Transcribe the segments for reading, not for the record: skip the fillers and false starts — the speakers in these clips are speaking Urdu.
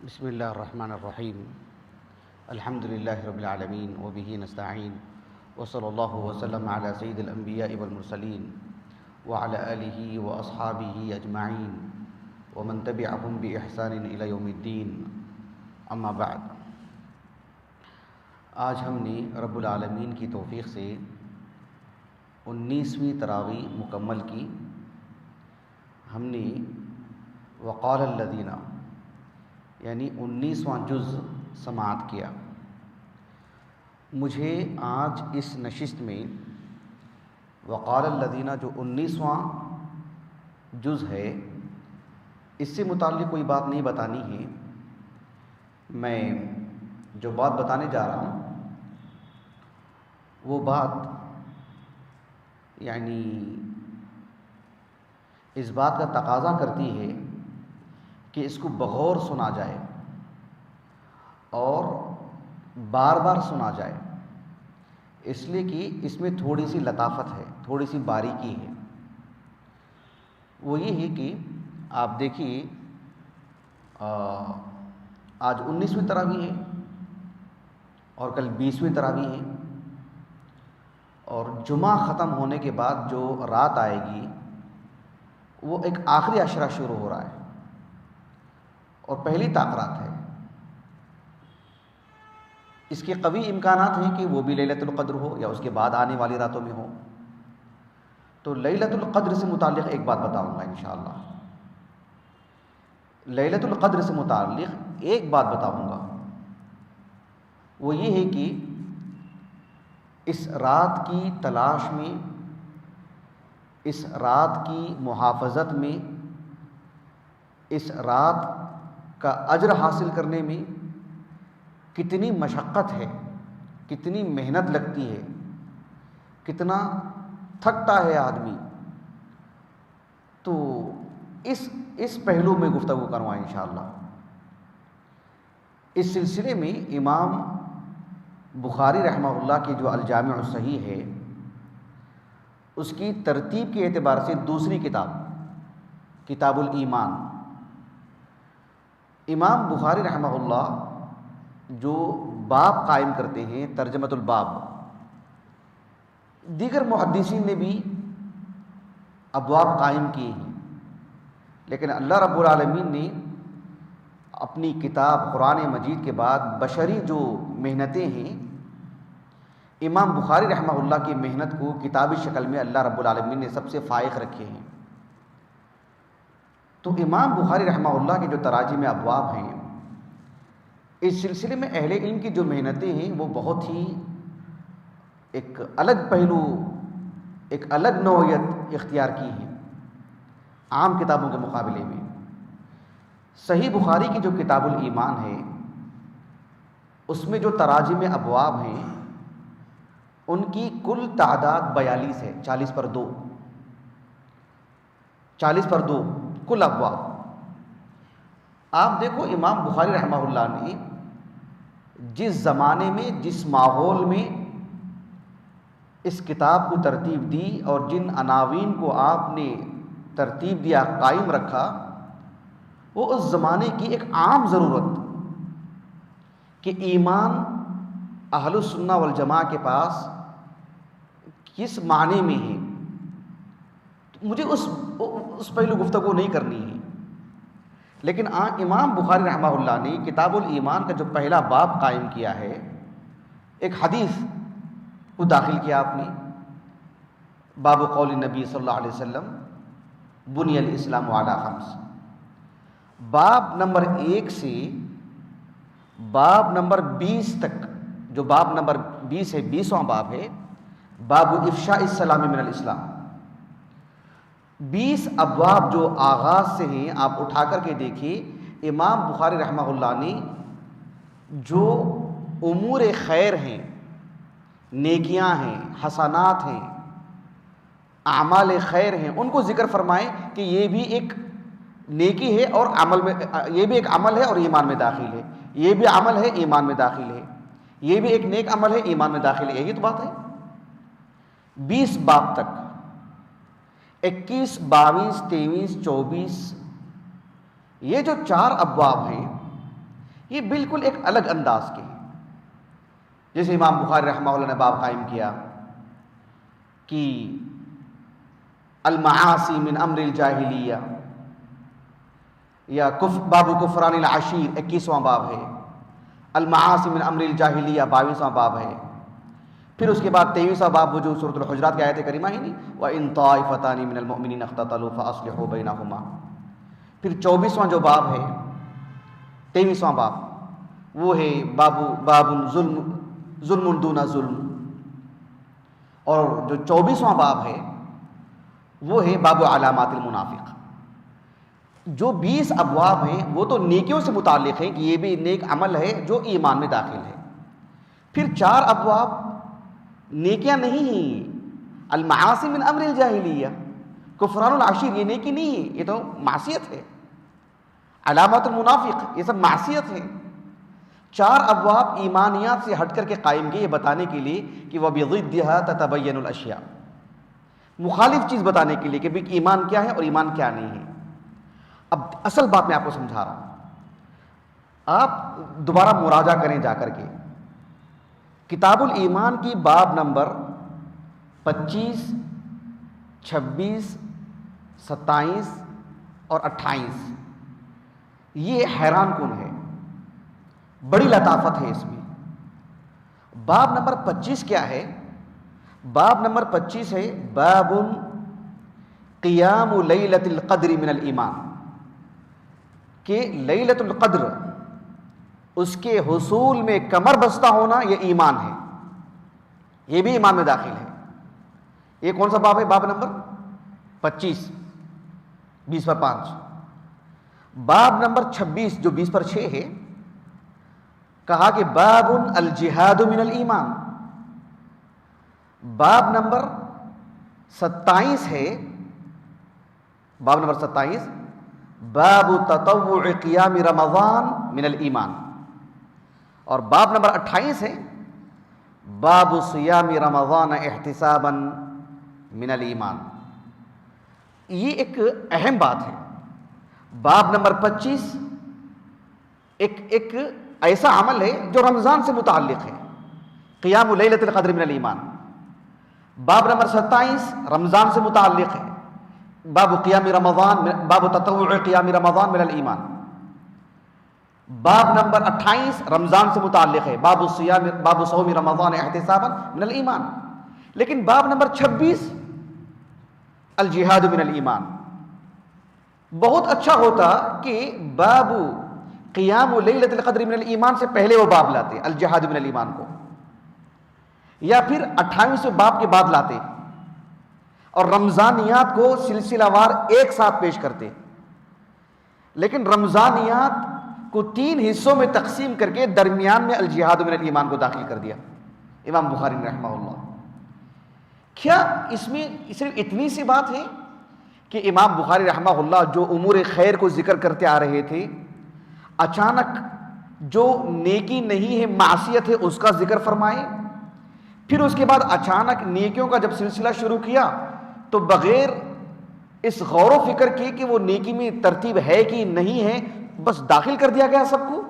بسم اللہ الرحمن الرحیم الحمد للہ رب العالمین وبہ نستعین وصلی اللہ وسلم علی سید الانبیاء والمرسلین وعلی آلہ واصحابہ اجمعین ومن تبعہم بإحسان الی یوم الدین، اما بعد۔ آج ہم نے رب العالمین کی توفیق سے 19ویں تراویح مکمل کی۔ ہم نے وقال الذین یعنی 19واں جز سماعت کیا۔ مجھے آج اس نشست میں وقال الذین جو 19واں جز ہے اس سے متعلق کوئی بات نہیں بتانی ہے۔ میں جو بات بتانے جا رہا ہوں وہ بات یعنی اس بات کا تقاضا کرتی ہے کہ اس کو بغور سنا جائے اور بار بار سنا جائے، اس لیے کہ اس میں تھوڑی سی لطافت ہے، تھوڑی سی باریکی ہے۔ وہ یہ ہے کہ آپ دیکھیے آج 19ویں تراویح ہے اور کل 20ویں تراویح ہے، اور جمعہ ختم ہونے کے بعد جو رات آئے گی وہ ایک آخری عشرہ شروع ہو رہا ہے اور پہلی تاخرات ہے۔ اس کے قوی امکانات ہیں کہ وہ بھی لیلۃ القدر ہو یا اس کے بعد آنے والی راتوں میں ہو۔ تو لیلۃ القدر سے متعلق ایک بات بتاؤں گا انشاءاللہ۔ لیلۃ القدر سے متعلق ایک بات بتاؤں گا، وہ یہ ہے کہ اس رات کی تلاش میں، اس رات کی محافظت میں، اس رات کا اجر حاصل کرنے میں کتنی مشقت ہے، کتنی محنت لگتی ہے، کتنا تھکتا ہے آدمی۔ تو اس پہلو میں گفتگو کروں انشاءاللہ۔ اس سلسلے میں امام بخاری رحمہ اللہ کی جو الجامع الصحیح ہے اس کی ترتیب کے اعتبار سے دوسری کتاب کتاب الایمان، امام بخاری رحمہ اللہ جو باب قائم کرتے ہیں ترجمۃ الباب، دیگر محدثین نے بھی ابواب قائم کیے ہیں، لیکن اللہ رب العالمین نے اپنی کتاب قرآن مجید کے بعد بشری جو محنتیں ہیں، امام بخاری رحمہ اللہ کی محنت کو کتابی شکل میں اللہ رب العالمین نے سب سے فائق رکھے ہیں۔ تو امام بخاری رحمہ اللہ کے جو تراجم ابواب ہیں، اس سلسلے میں اہل علم کی جو محنتیں ہیں وہ بہت ہی ایک الگ پہلو، ایک الگ نوعیت اختیار کی ہیں عام کتابوں کے مقابلے میں۔ صحیح بخاری کی جو کتاب الایمان ہے اس میں جو تراجم ابواب ہیں ان کی کل تعداد 42 ہے، 40/2 کل ابواب۔ آپ دیکھو امام بخاری رحمہ اللہ نے جس زمانے میں، جس ماحول میں اس کتاب کو ترتیب دی اور جن عناوین کو آپ نے ترتیب دیا، قائم رکھا، وہ اس زمانے کی ایک عام ضرورت کہ ایمان اہل السنہ والجماعہ کے پاس کس معنی میں ہے۔ مجھے اس پہلو گفتگو نہیں کرنی ہے، لیکن امام بخاری رحمہ اللہ نے کتاب الایمان کا جو پہلا باب قائم کیا ہے، ایک حدیث کو داخل کیا آپ نے، باب قول نبی صلی اللہ علیہ وسلم بنی الاسلام علی 5۔ باب نمبر 1 سے باب نمبر 20 تک، جو باب نمبر 20 ہے، 20واں باب ہے، باب افشاء السلام من الاسلام۔ 20 ابواب جو آغاز سے ہیں، آپ اٹھا کر کے دیکھیے، امام بخاری رحمہ اللہ نے جو امور خیر ہیں، نیکیاں ہیں، حسنات ہیں، اعمال خیر ہیں، ان کو ذکر فرمائیں کہ یہ بھی ایک نیکی ہے اور عمل میں، یہ بھی ایک عمل ہے اور ایمان میں داخل ہے، یہ بھی عمل ہے ایمان میں داخل ہے، یہ بھی ایک نیک عمل ہے ایمان میں داخل ہے۔ یہی تو بات ہے۔ 20 باب تک، 21، 22، 23، 24، یہ جو 4 ابواب ہیں یہ بالکل ایک الگ انداز کے ہیں. جیسے امام بخاری رحمہ اللہ نے باب قائم کیا کہ المعاصی من امر الجاہلیہ، یا باب کفران العشیر 21واں باب ہے، المعاصی من امر الجاہلیہ 22واں باب ہے. پھر اس کے بعد 23واں باب وہ جو سورۃ الحجرات کی آیت کریمہ ہی نہیں، وَإِن طَائِفَتَانِ مِنَ الْمُؤْمِنِينَ اقْتَتَلُوا فَأَصْلِحُوا بَيْنَهُمَا. پھر 24واں جو باب ہے، 23واں باب وہ ہے باب ظلم دون ظلم. اور جو 24واں باب ہے وہ ہے باب علامات المنافق. جو 20 ابواب ہیں وہ تو نیکیوں سے متعلق ہیں کہ یہ بھی نیک عمل ہے جو ایمان میں داخل ہے. پھر 4 ابواب نیکیاں نہیں ہیں، المعاصی من امر الجاہلیہ، کفران العشیر یہ نیکی نہیں ہے، یہ تو معصیت ہے. علامات المنافق یہ سب معصیت ہے. 4 ابواب ایمانیات سے ہٹ کر کے قائم کیے، یہ بتانے کے لیے کہ وَبِضِدِّهَا تَتَبَيَّنُ الْأَشْيَاءُ، مخالف چیز بتانے کے لیے کہ بھی ایمان کیا ہے اور ایمان کیا نہیں ہے. اب اصل بات میں آپ کو سمجھا رہا ہوں، آپ دوبارہ مراجعہ کریں جا کر کے کتاب الایمان کی باب نمبر 25، 26، 27 اور 28. یہ حیران کن ہے، بڑی لطافت ہے اس میں. باب نمبر 25 کیا ہے؟ باب نمبر 25 ہے باب قیام لیلۃ القدر من الایمان، کہ لیلۃ القدر اس کے حصول میں کمر بستہ ہونا یہ ایمان ہے، یہ بھی ایمان میں داخل ہے. یہ کون سا باب ہے؟ باب نمبر 25، 20 پر 5. باب نمبر 26 جو 20 پر 6 ہے، کہا کہ باب الجہاد من الایمان. باب نمبر 27 ہے، باب نمبر 27 باب تطوع قیام رمضان من الایمان. اور باب نمبر 28 ہے باب صیام رمضان احتسابا من الایمان. یہ ایک اہم بات ہے. باب نمبر 25 ایک ایسا عمل ہے جو رمضان سے متعلق ہے، قیام لیلۃ القدر من الایمان. باب نمبر 27 رمضان سے متعلق ہے، باب قیام رمضان، باب تطوع قیام رمضان من الایمان. باب نمبر 28 رمضان سے متعلق ہے، باب صوم رمضان احتسابا من الایمان. لیکن باب نمبر 26 الجہاد من الایمان. بہت اچھا ہوتا کہ باب قیام لیلۃ القدر من الایمان سے پہلے وہ باب لاتے الجہاد من الایمان کو، یا پھر 28ویں باب کے بعد لاتے اور رمضانیات کو سلسلہ وار ایک ساتھ پیش کرتے. لیکن رمضانیات کو 3 حصوں میں تقسیم کر کے درمیان میں الجہاد من الایمان کو داخل کر دیا امام بخاری رحمہ اللہ. کیا اس میں صرف اتنی سی بات ہے کہ امام بخاری رحمہ اللہ جو امور خیر کو ذکر کرتے آ رہے تھے، اچانک جو نیکی نہیں ہے معصیت ہے اس کا ذکر فرمائے، پھر اس کے بعد اچانک نیکیوں کا جب سلسلہ شروع کیا تو بغیر اس غور و فکر کی کہ وہ نیکی میں ترتیب ہے کہ نہیں ہے، بس داخل کر دیا گیا سب کو.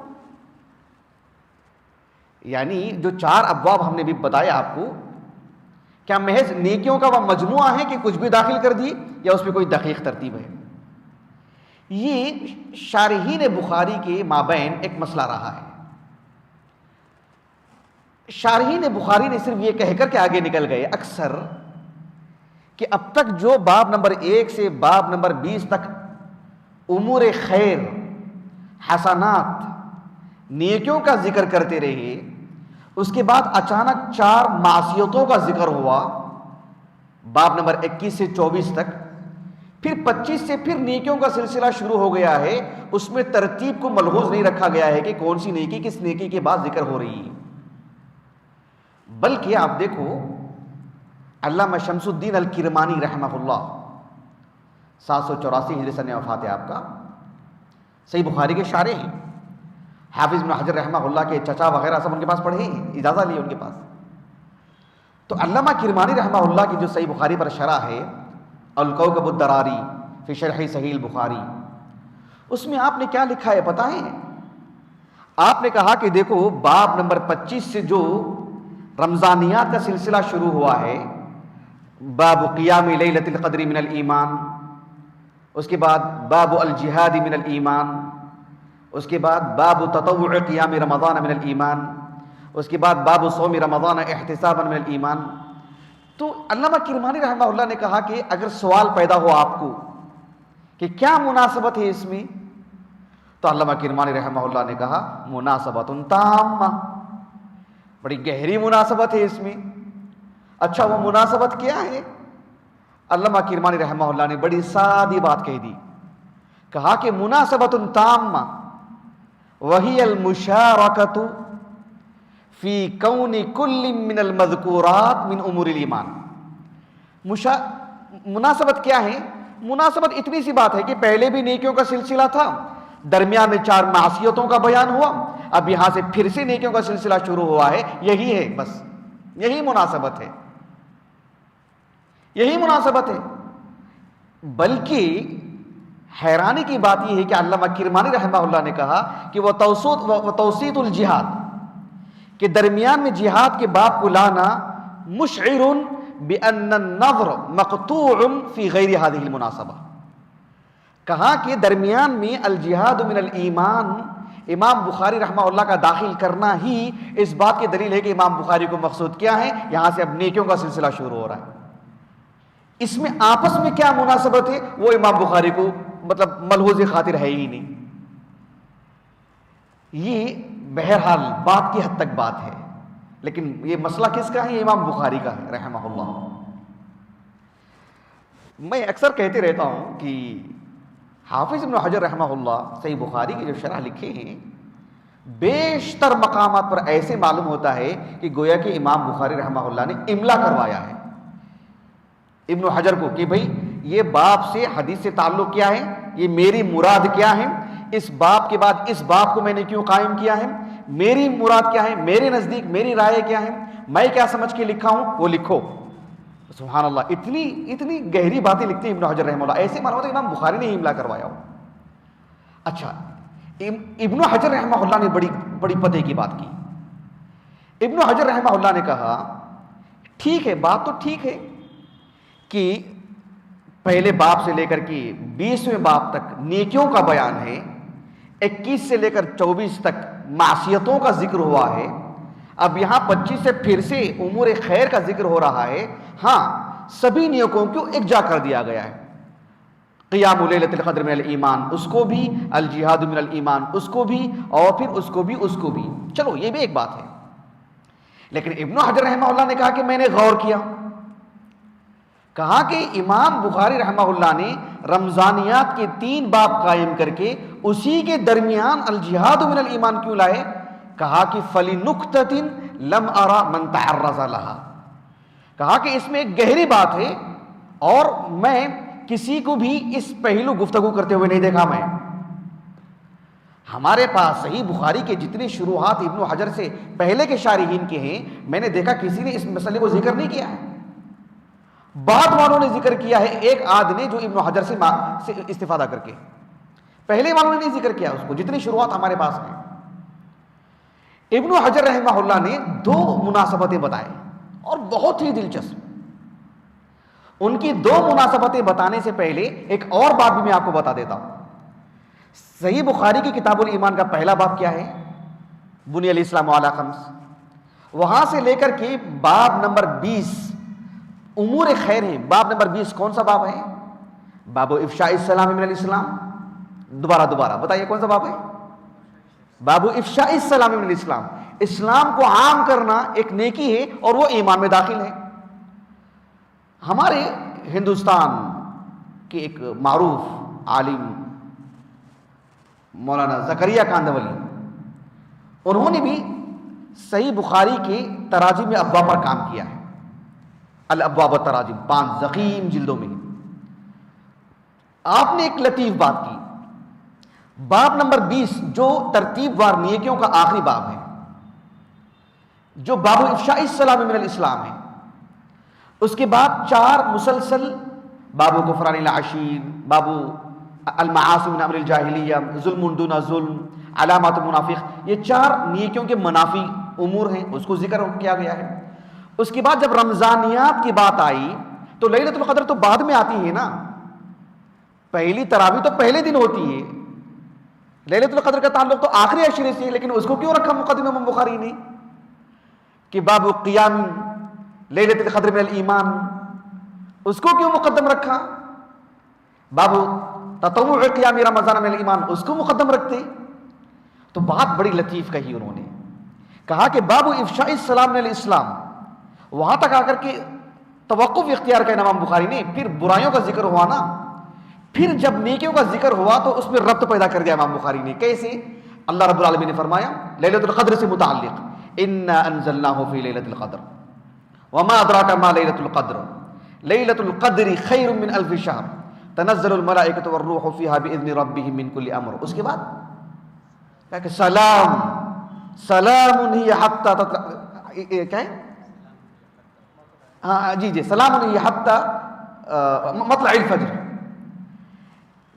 یعنی جو 4 ابواب ہم نے بھی بتایا آپ کو، کیا محض نیکیوں کا وہ مجموعہ ہے کہ کچھ بھی داخل کر دی، یا اس میں کوئی دقیق ترتیب ہے؟ یہ شارحین بخاری کے مابین ایک مسئلہ رہا ہے. شارحین بخاری نے صرف یہ کہہ کر کے آگے نکل گئے اکثر کہ اب تک جو باب نمبر 1 سے باب نمبر 20 تک امور خیر، حسنات، نیکیوں کا ذکر کرتے رہے، اس کے بعد اچانک 4 معصیتوں کا ذکر ہوا باب نمبر 21 سے 24 تک، پھر 25 سے پھر نیکیوں کا سلسلہ شروع ہو گیا ہے. اس میں ترتیب کو ملحوظ نہیں رکھا گیا ہے کہ کون سی نیکی کس نیکی کے بعد ذکر ہو رہی ہے، بلکہ آپ دیکھو علامہ شمس الدین الکرمانی رحمہ اللہ 784 ہجری سن وفات ہے آپ کا، صحیح بخاری کے شارح ہیں. حافظ ابن حجر رحمہ اللہ کے چچا وغیرہ سب ان کے پاس پڑھے ہیں، اجازہ لی ان کے پاس. تو علامہ کرمانی رحمہ اللہ کی جو صحیح بخاری پر شرح ہے الکوکب الدراری فی شرح صحیح البخاری، اس میں آپ نے کیا لکھا ہے پتہ ہے؟ آپ نے کہا کہ دیکھو باب نمبر 25 سے جو رمضانیات کا سلسلہ شروع ہوا ہے، باب قیام لیلۃ القدر من الایمان، اس کے بعد باب الجہاد من الایمان، اس کے بعد باب تطوع قیام رمضان من الایمان، اس کے بعد باب صوم رمضان احتسابا من الایمان. تو علامہ کرمانی رحمہ اللہ نے کہا کہ اگر سوال پیدا ہو آپ کو کہ کیا مناسبت ہے اس میں، تو علامہ کرمانی رحمہ اللہ نے کہا مناسبت تامہ، بڑی گہری مناسبت ہے اس میں. اچھا وہ مناسبت کیا ہے؟ علامہ کرمانی رحمہ اللہ نے بڑی سادی بات کہہ دی، کہا کہ مناسبت تامہ وہی المشارکۃ فی کون کل من المذکورات من امور الایمان. مناسبت کیا ہے؟ مناسبت اتنی سی بات ہے کہ پہلے بھی نیکیوں کا سلسلہ تھا، درمیان میں 4 معصیتوں کا بیان ہوا، اب یہاں سے پھر سے نیکیوں کا سلسلہ شروع ہوا ہے. یہی ہے، بس یہی مناسبت ہے، یہی مناسبت ہے. بلکہ حیرانی کی بات یہ ہے کہ علامہ کرمانی رحمہ اللہ نے کہا کہ وہ توسیط الجہاد، کہ درمیان میں جہاد کے باب کو لانا مشعر بأن النظر مقطوع فی غیر هذه المناسبہ. کہا کہ درمیان میں الجہاد من الایمان امام بخاری رحمہ اللہ کا داخل کرنا ہی اس بات کی دلیل ہے کہ امام بخاری کو مقصود کیا ہے، یہاں سے اب نیکیوں کا سلسلہ شروع ہو رہا ہے. اس میں آپس میں کیا مناسبت ہے وہ امام بخاری کو مطلب ملحوظ خاطر ہے ہی نہیں. یہ بہرحال بات کی حد تک بات ہے، لیکن یہ مسئلہ کس کا ہے؟ یہ امام بخاری کا ہے رحمہ اللہ. میں اکثر کہتے رہتا ہوں کہ حافظ ابن حجر رحمہ اللہ صحیح بخاری کی جو شرح لکھے ہیں، بیشتر مقامات پر ایسے معلوم ہوتا ہے کہ گویا کہ امام بخاری رحمہ اللہ نے املا کروایا ہے ابن حجر کو کہ بھئی یہ باب سے حدیث سے تعلق کیا ہے، یہ میری مراد کیا ہے، اس باب کے بعد اس باب کو میں نے کیوں قائم کیا ہے، میری مراد کیا ہے، میرے نزدیک میری رائے کیا ہے، میں کیا سمجھ کے لکھا ہوں وہ لکھو. سبحان اللہ، اتنی گہری باتیں لکھتے ہیں ابن حجر رحمہ اللہ. ایسے معلوم ہوتا ہے امام بخاری نے املا کروایا ہو. اچھا، ابن حجر رحمہ اللہ نے بڑی پتے کی بات کی. ابن حجر رحمہ اللہ نے کہا ٹھیک ہے، بات تو ٹھیک ہے کہ پہلے باب سے لے کر کے 20ویں باب تک نیکیوں کا بیان ہے، 21 سے لے کر 24 تک معصیتوں کا ذکر ہوا ہے، اب یہاں 25 سے پھر سے امور خیر کا ذکر ہو رہا ہے. ہاں، سبھی نیکیوں کو یکجا کر دیا گیا ہے، قیام لیلۃ القدر من الایمان اس کو بھی، الجہاد من الایمان اس کو بھی، اور پھر اس کو بھی. چلو یہ بھی ایک بات ہے. لیکن ابن حجر رحمہ اللہ نے کہا کہ میں نے غور کیا، کہا کہ امام بخاری رحمہ اللہ نے رمضانیات کے 3 باب قائم کر کے اسی کے درمیان الجہاد من الایمان کیوں لائے؟ کہا کہ فَلِنُكْتَةٍ لَمْ أَرَى مَنْ تَعَرَّضَ لَهَا. کہا کہ اس میں ایک گہری بات ہے اور میں کسی کو بھی اس پہلو گفتگو کرتے ہوئے نہیں دیکھا. میں ہمارے پاس صحیح بخاری کے جتنے شروحات ابن حجر سے پہلے کے شارحین کے ہیں، میں نے دیکھا کسی نے اس مسئلے کو ذکر نہیں کیا ہے. بعد والوں نے ذکر کیا ہے، ایک آدھ نے جو ابن حجر سے استفادہ کر کے، پہلے والوں نے نہیں ذکر کیا اس کو. جتنی شروعات ہمارے پاس ہیں، ابن حجر رحمہ اللہ نے 2 مناسبتیں بتائیں اور بہت ہی دلچسپ. ان کی 2 مناسبتیں بتانے سے پہلے ایک اور بات بھی میں آپ کو بتا دیتا ہوں. صحیح بخاری کی کتاب الایمان کا پہلا باب کیا ہے؟ بنی الاسلام علی 5. وہاں سے لے کر کے باب نمبر 20 امور خیر ہیں. باب نمبر 20 کون سا باب ہے؟ باب افشاء السلام من الاسلام. دوبارہ بتائیے کون سا باب ہے؟ باب افشاء السلام من الاسلام. اسلام کو عام کرنا ایک نیکی ہے اور وہ ایمان میں داخل ہے. ہمارے ہندوستان کے ایک معروف عالم مولانا زکریا کاندولی، انہوں نے بھی صحیح بخاری کے تراجم ابواب پر کام کیا ہے. الابواب التراجم 5 ضخیم جلدوں میں. آپ نے ایک لطیف بات کی. باب نمبر 20 جو ترتیب وار نیکیوں کا آخری باب ہے، جو باب افشاء السلام من الاسلام ہے، اس کے بعد 4 مسلسل باب کفران العشیر، باب المعاصی من امر الجاہلیہ، ظلم دون ظلم، علامات المنافق، یہ 4 نیکیوں کے منافی امور ہیں، اس کو ذکر کیا گیا ہے۔ اس کے بعد جب رمضانیات کی بات آئی تو لیلۃ القدر تو بعد میں آتی ہے نا، پہلی تراویح تو پہلے دن ہوتی ہے، لیلۃ القدر کا تعلق تو آخری عشرے سے ہے، لیکن اس کو کیوں رکھا مقدمہ امام بخاری نے کہ باب قیام لیلۃ القدر من الایمان، اس کو کیوں مقدم رکھا؟ باب تطوع قیام رمضان من الایمان، اس کو مقدم رکھتے؟ تو بات بڑی لطیف کہی انہوں نے، کہا کہ باب افشاء السلام من الاسلام، وہاں تک آ کر کے توقف اختیار کیا امام بخاری نے، پھر برائیوں کا ذکر ہوا نا، پھر جب نیکیوں کا ذکر ہوا تو اس میں ربط پیدا کر دیا امام بخاری نے۔ کیسے؟ اللہ رب العالمین نے فرمایا لیلۃ القدر سے متعلق، انا انزلناہ فی لیلۃ القدر وما ادراک ما لیلۃ القدر لیلۃ القدر خیر من الف شہر تنزل الملائکۃ والروح فیہا باذن ربہم من کل امر۔ اس کے بعد کہا کہ سلام سلام ہی حتی کیا ہے؟ ہاں جی سلام ہی حتی مطلع الفجر،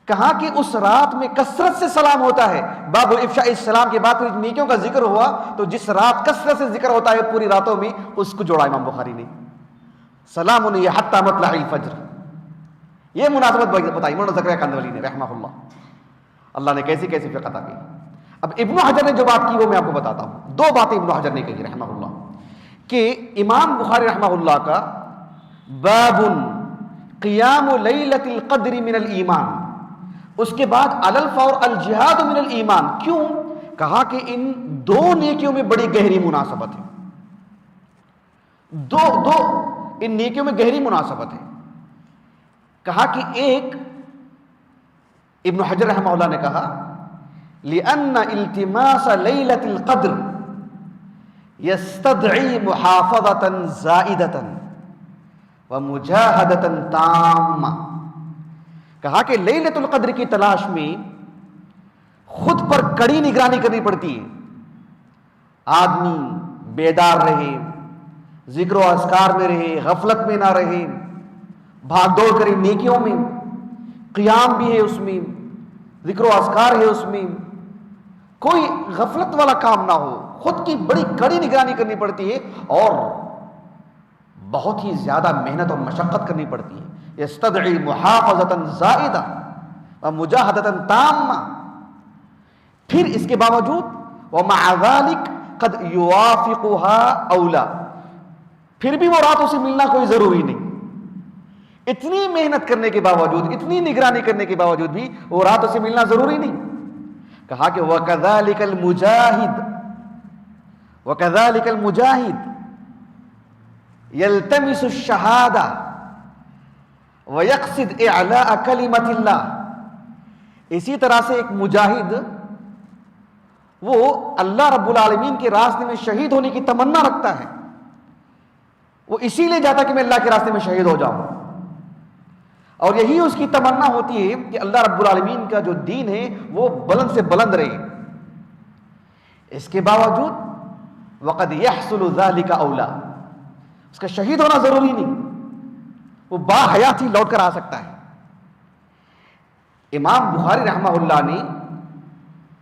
کہا کہ اس رات میں کثرت سے سلام ہوتا ہے۔ باب افشاء السلام کے بعد پھر نیکیوں کا ذکر ہوا تو جس رات کثرت سے ذکر ہوتا ہے پوری راتوں میں، اس کو جوڑا امام بخاری نے، سلام علیہ حتی مطلع الفجر۔ یہ مناسبت بتائی مولانا زکریا کاندھولی نے رحمہ اللہ نے کیسی کیسی فقہ عطا کی۔ اب ابن حجر نے جو بات کی وہ میں آپ کو بتاتا ہوں، 2 باتیں ابن حجر نے کہی رحمہ اللہ، کہ امام بخاری رحمہ اللہ کا باب قیام لیلۃ القدر من الایمان، اس کے بعد علی الفور الجہاد من الایمان، کیوں؟ کہا کہ ان 2 نیکیوں میں بڑی گہری مناسبت ہے، دو ان نیکیوں میں گہری مناسبت ہے۔ کہا کہ ایک، ابن حجر رحمہ اللہ نے کہا لأن التماس لیلۃ القدر یستدعی محافظۃ زائدۃ ومجاہدۃ تامہ، کہا کہ لیلۃ القدر کی تلاش میں خود پر کڑی نگرانی کرنی پڑتی ہے، آدمی بیدار رہے، ذکر و اذکار میں رہے، غفلت میں نہ رہے، بھاگ دوڑ کرے نیکیوں میں، قیام بھی ہے اس میں، ذکر و اذکار ہے اس میں، کوئی غفلت والا کام نہ ہو، خود کی بڑی کڑی نگرانی کرنی پڑتی ہے اور بہت ہی زیادہ محنت اور مشقت کرنی پڑتی ہے۔ یستدعی محافظۃ زائدہ ومجاہدۃ تامہ، پھر اس کے باوجود ومع ذلک قد یوافقها اولا، پھر بھی وہ رات اسے ملنا کوئی ضروری نہیں، اتنی محنت کرنے کے باوجود، اتنی نگرانی کرنے کے باوجود بھی وہ رات اسے ملنا ضروری نہیں۔ کہا کہ وَكَذَلِكَ الْمُجَاهِدُ يَلْتَمِسُ الشَّهَادَةَ وَيَقْصِدْ إِعْلَاءَ كَلِمَةِ اللَّهِ، اسی طرح سے ایک مجاہد وہ اللہ رب العالمین کے راستے میں شہید ہونے کی تمنا رکھتا ہے، وہ اسی لیے جاتا کہ میں اللہ کے راستے میں شہید ہو جاؤں، اور یہی اس کی تمنا ہوتی ہے کہ اللہ رب العالمین کا جو دین ہے وہ بلند سے بلند رہے۔ اس کے باوجود وقد يحصل ذلك اولا، اس کا شہید ہونا ضروری نہیں، وہ با حیات ہی لوٹ کر آ سکتا ہے۔ امام بخاری رحمہ اللہ نے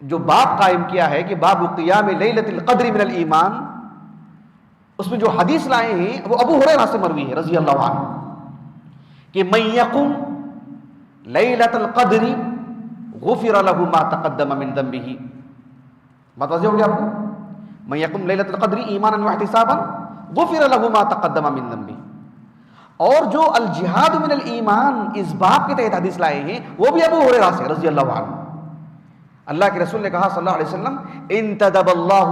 جو باب قائم کیا ہے کہ باب قیام لیلۃ القدر من الایمان، اس میں جو حدیث لائے ہیں وہ ابو ہریرہ سے مروی ہے رضی اللہ عنہ کہ من یقم لیلۃ القدر غفر له ما تقدم من ذنبه، بات واضح ہو گیا آپ کو؟ من یقم لیلۃ القدر ایمانا واحتسابا غفر له ما تقدم من ذنبه، اور جو الجہاد من الایمان اس باب کے تحت حدیث لائے ہیں وہ بھی ابو ہریرہ سے رضی اللہ عنہ۔ اللہ کے رسول نے کہا صلی اللہ علیہ وسلم انتدب اللہ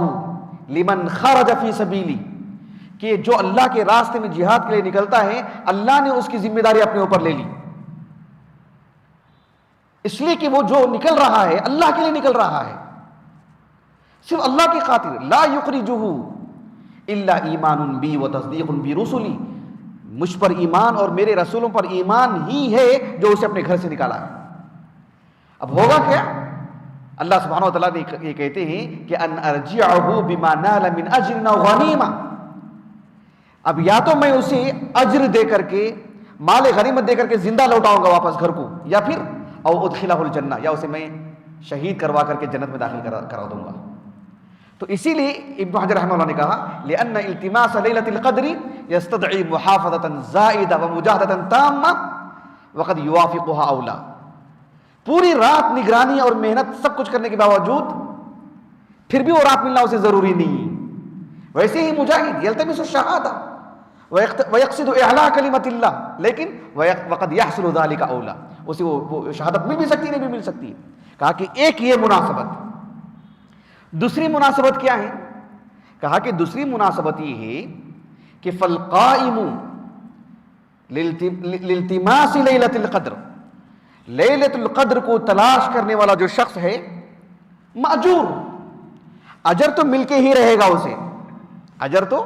لمن خرج فی سبیلی، کہ جو اللہ کے راستے میں جہاد کے لیے نکلتا ہے اللہ نے اس کی ذمہ داری اپنے اوپر لے لی، اس لیے کہ وہ جو نکل رہا ہے اللہ کے لیے نکل رہا ہے، صرف اللہ کی خاطر، لا یخرجہ الا ایمان بی و تصدیق برسلی، مجھ پر ایمان اور میرے رسولوں پر ایمان ہی ہے جو اسے اپنے گھر سے نکالا ہے۔ اب ہوگا کیا؟ اللہ سبحانہ و تعالیٰ نے یہ کہتے ہیں کہ ان ارجعہ بما نال من اجر و غنیمہ، اب یا تو میں اسے اجر دے کر کے، مال غنیمت دے کر کے زندہ لوٹاؤں گا واپس گھر کو، یا پھر او ادخلہ الجنہ، یا اسے میں شہید کروا کر کے جنت میں داخل کرا دوں گا۔ تو اسی لیے ابن حجر رحمہ اللہ نے کہا لأن التماس لیلۃ القدر یستدعی محافظۃ زائدہ ومجاہدۃ تامہ وقد یوافقها اولا، پوری رات نگرانی اور محنت سب کچھ کرنے کے باوجود پھر بھی وہ رات ملنا اسے ضروری نہیں۔ ویسے ہی مجاہد یلتمس الشہادہ ویقصد اعلاء کلمۃ اللہ، لیکن وقد یحصل ذلک اولا، اسے وہ شہادت مل بھی سکتی نہیں بھی مل سکتی۔ کہا کہ ایک یہ مناسبت، دوسری مناسبت کیا ہے؟ کہا کہ دوسری مناسبت یہ ہے کہ فالقائم لالتماس لیلۃ القدر، لیلۃ القدر کو تلاش کرنے والا جو شخص ہے ماجور، اجر تو مل کے ہی رہے گا، اسے اجر تو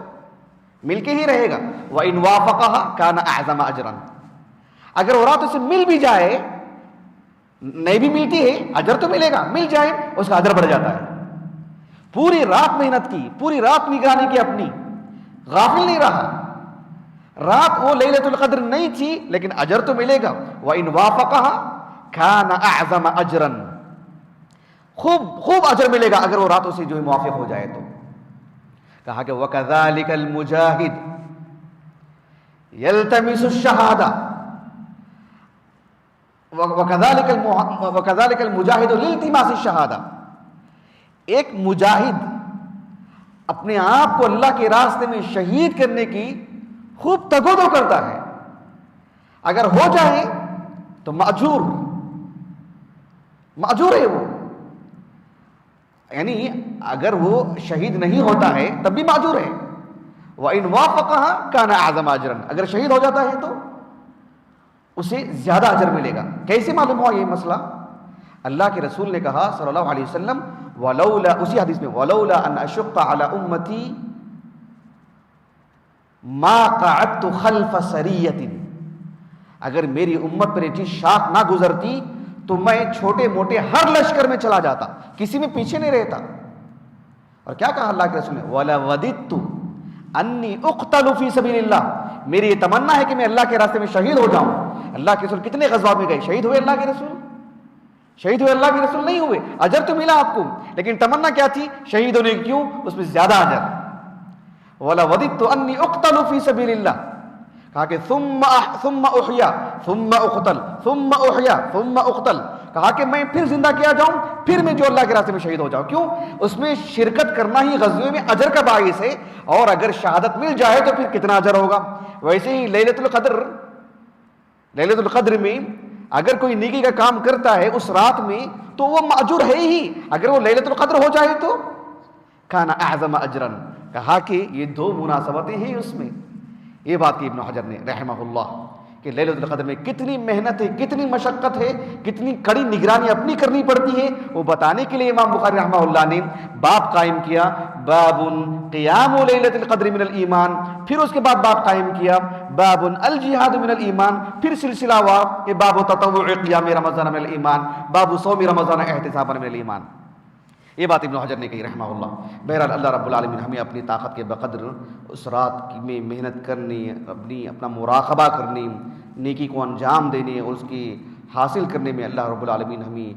مل کے ہی رہے گا۔ وَإِنْ وَافَقَهَا كَانَ أَعْظَمَ أَجْرًا، اگر وہ رات اسے مل بھی جائے، نہیں بھی ملتی ہے اجر تو ملے گا، مل جائے اس کا اجر بڑھ جاتا ہے۔ پوری رات محنت کی، پوری رات نگرانی کی اپنی، غافل نہیں رہا، رات وہ لیلۃ القدر نہیں تھی لیکن اجر تو ملے گا۔ وَإِنْ وَافَقَهَا كَانَ أَعْظَمَ أَجْرًا، خوب اجر ملے گا اگر وہ رات اسے جو ہے موافق ہو جائے تو۔ کہا کہ وَكَذَلِكَ الْمُجَاهِدُ يَلْتَمِسُ الشَّهَادَةَ وَكَذَلِكَ الْمُجَاهِدُ لِالْتِمَاسِ الشَّهَادَةِ، ایک مجاہد اپنے آپ کو اللہ کے راستے میں شہید کرنے کی خوب تگودو کرتا ہے، اگر ہو جائے تو ماجور ہے وہ، یعنی اگر وہ شہید نہیں ہوتا ہے تب بھی معذور ہے۔ وَإِنْ وَافَقَهَا كَانَ أَعْظَمَ أَجْرًا، اگر شہید ہو جاتا ہے تو اسے زیادہ اجر ملے گا۔ کیسے معلوم ہوا یہ مسئلہ؟ اللہ کے رسول نے کہا صلی اللہ علیہ وسلم وَلَوْلَا، اسی حدیث میں وَلَوْلَا أَنْ أَشُقَّ عَلَى أُمَّتِي مَا قَعَدْتُ خَلْفَ سَرِيَّةٍ، اگر میری امت پر یہ چیز شاق نہ گزرتی تو میں چھوٹے موٹے ہر لشکر میں چلا جاتا، کسی میں پیچھے نہیں رہتا۔ اور کیا کہا اللہ کے رسول نے وَلَا وَدِدْتُ أَنِّي أُقْتَلُ فِي سَبِيلِ اللَّهِ، میری یہ تمنا ہے کہ میں اللہ کے راستے میں شہید ہو جاؤں۔ اللہ کے رسول کتنے غزوات میں گئے، شہید ہوئے اللہ کے رسول؟ شہید ہوئے اللہ کے رسول نہیں ہوئے، اجر تو ملا آپ کو لیکن تمنا کیا تھی؟ شہید ہونے کی، کیوں؟ اس میں زیادہ اجر۔ وَلَا وَدِدْتُ أَنِّي أُقْتَلُ فِي سَبِيلِ اللَّهِ، کہا کہ ثم احیا ثم اقتل ثم احیا ثم اقتل، کہا کہ میں پھر زندہ کیا جاؤں، پھر میں جو اللہ کے راستے میں شہید ہو جاؤں۔ کیوں؟ اس میں شرکت کرنا ہی غزوے میں اجر کا باعث ہے، اور اگر شہادت مل جائے تو پھر کتنا اجر ہوگا۔ ویسے ہی لیلۃ القدر میں اگر کوئی نیکی کا کام کرتا ہے اس رات میں تو وہ ماجور ہے ہی، اگر وہ لیلۃ القدر ہو جائے تو کان اعظم اجرا۔ کہا کہ یہ دو مناسبتیں ہیں اس میں۔ یہ بات کی ابن حجر نے رحمہ اللہ کہ لیلۃ القدر میں کتنی محنت ہے، کتنی مشقت ہے، کتنی کڑی نگرانی اپنی کرنی پڑتی ہے، وہ بتانے کے لیے امام بخاری رحمہ اللہ نے باب قائم کیا باب قیام لیلۃ القدر من الایمان، پھر اس کے بعد باب قائم کیا باب الجہاد من الایمان، پھر سلسلہ وار کہ باب تطوع قیام رمضان من الایمان، باب صوم رمضان احتسابا من الایمان۔ یہ بات ابن حجر نے کہی رحمہ اللہ۔ بہرحال اللہ رب العالمین ہمیں اپنی طاقت کے بقدر اس رات میں محنت کرنی، اپنا مراقبہ کرنی، نیکی کو انجام دینے اور اس کی حاصل کرنے میں اللہ رب العالمین ہمیں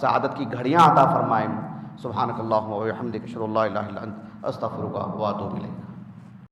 سعادت کی گھڑیاں عطا فرمائیں۔ سبحانک اللہم و بحمدک اشہد ان لا الہ الا انت استغفرک و اتوب الیک۔